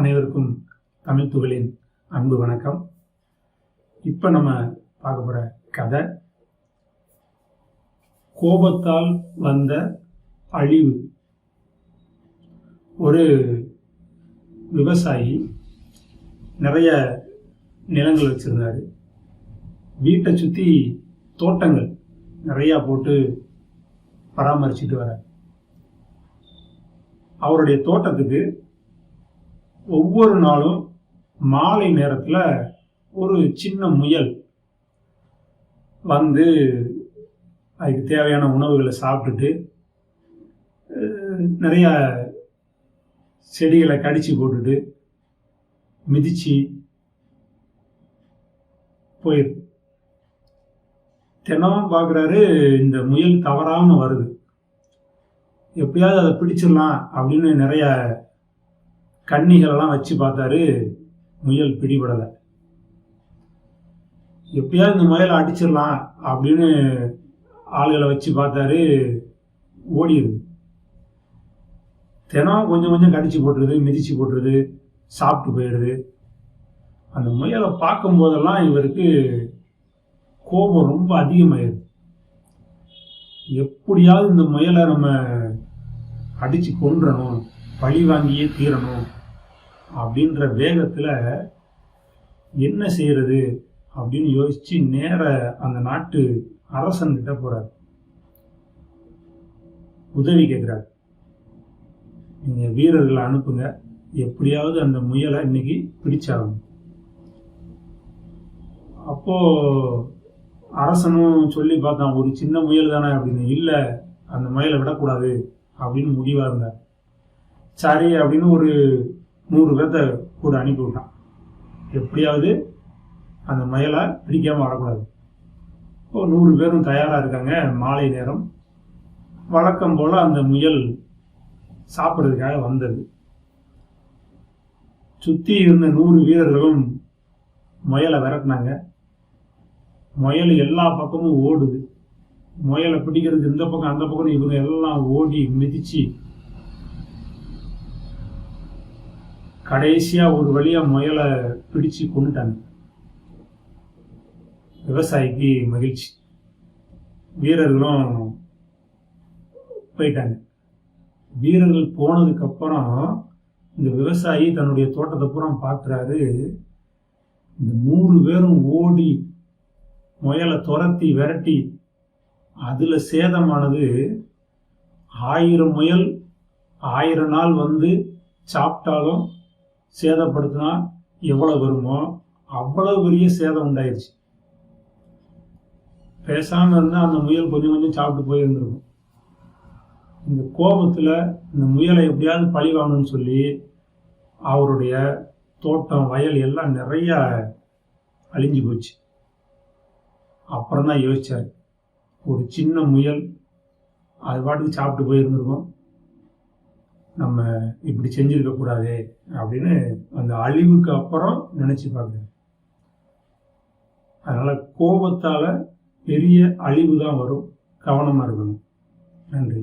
அனைவருக்கும் தமிழ் துகளின் அன்பு வணக்கம். இப்போ நம்ம பார்க்க போகிற கதை கோபத்தால் வந்த அழிவு. ஒரு விவசாயி நிறைய நிலங்கள் வச்சிருந்தாரு. வீட்டை சுற்றி தோட்டங்கள் நிறையா போட்டு பராமரிச்சுட்டு வர அவருடைய தோட்டத்துக்கு ஒவ்வொரு நாளும் மாலை நேரத்தில் ஒரு சின்ன முயல் வந்து அதுக்கு தேவையான உணவுகளை சாப்பிட்டுட்டு நிறைய செடிகளை கடிச்சு போட்டுட்டு மிதிச்சு போயிருக்கு. தினமும் பார்க்குறாரு, இந்த முயல் தவறாமல் வருது, எப்படியாவது அதை பிடிச்சிடலாம் அப்படின்னு நிறைய கன்னிகளெல்லாம் வச்சு பார்த்தாரு. முயல் பிடிபடலை. எப்படியாவது இந்த முயலை அடிச்சிடலாம் அப்படின்னு ஆளுகளை வச்சு பார்த்தாரு, ஓடிடுது. தினம் கொஞ்சம் கொஞ்சம் கடிச்சு போட்டுருது, மிதிச்சு போட்டுருது, சாப்பிட்டு போயிடுது. அந்த முயலை பார்க்கும் போதெல்லாம் இவருக்கு கோபம் ரொம்ப அதிகமாயிருது. எப்படியாவது இந்த முயலை நம்ம அடிச்சு கொன்றணும், பழி வாங்கியே தீரணும் அப்படின்ற வேகத்தில் என்ன செய்யறது அப்படின்னு யோசிச்சு நேர அந்த நாட்டு அரசன்கிட்ட போறார். உதவி கேட்கிறார். நீங்க வீரர்களை அனுப்புங்க, எப்படியாவது அந்த முயலை இன்னைக்கு பிடிச்சாகணும். அப்போ அரசனும் சொல்லி பார்த்தான், ஒரு சின்ன முயல் தானே அப்படின்னு. இல்லை, அந்த முயலை விடக்கூடாது அப்படின்னு முடிவாக இருந்தார். சரி அப்படின்னு ஒரு 100 பேர்த்த கூட அனுப்பி விட்டான். எப்படியாவது அந்த முயலை பிடிக்காம வரக்கூடாது. இப்போ 100 பேரும் தயாராக இருக்காங்க. மாலை நேரம் வழக்கம் போல அந்த முயல் சாப்பிட்றதுக்காக வந்தது. சுற்றி இருந்த 100 வீரர்களும் முயலை விரட்டினாங்க. முயல் எல்லா பக்கமும் ஓடுது. முயலை பிடிக்கிறதுக்கு இந்த பக்கம் அந்த பக்கம் இவங்க எல்லாம் ஓடி மிதிச்சு கடைசியா ஒரு வழியா முயலை பிடிச்சு கொண்டுட்டாங்க. விவசாயிக்கு மகிழ்ச்சி. வீரர்களும் போயிட்டாங்க. வீரர்கள் போனதுக்கு அப்புறம் இந்த விவசாயி தன்னுடைய தோட்டத்தை பூரா பார்க்குறாரு. இந்த 100 பேரும் ஓடி முயலை துரத்தி விரட்டி அதுல சேதமானது 1000 முயல் 1000 நாள் வந்து சாப்பிட்டாலும் சேதப்படுத்தினா எவ்வளவு வருமோ அவ்வளவு பெரிய சேதம் உண்டாயிருச்சு. பேசாம இருந்தா அந்த முயல் கொஞ்சம் கொஞ்சம் சாப்பிட்டு போயிருந்திருக்கும். இந்த கோபத்துல இந்த முயலை எப்படியாவது பழி வாங்கணும்னு சொல்லி அவருடைய தோட்டம் வயல் எல்லாம் நிறைய அழிஞ்சு போச்சு. அப்புறம் தான் யோசிச்சாரு, ஒரு சின்ன முயல் அது பாட்டுக்கு சாப்பிட்டு போயிருந்திருக்கோம், நம்ம இப்படி செஞ்சிருக்க கூடாதே அப்படின்னு அந்த அழிவுக்கு அப்புறம் நினைச்சு பார்க்குறேன். அதனால கோபத்தால பெரிய அழிவு தான் வரும். கவனமா இருக்கணும். நன்றி.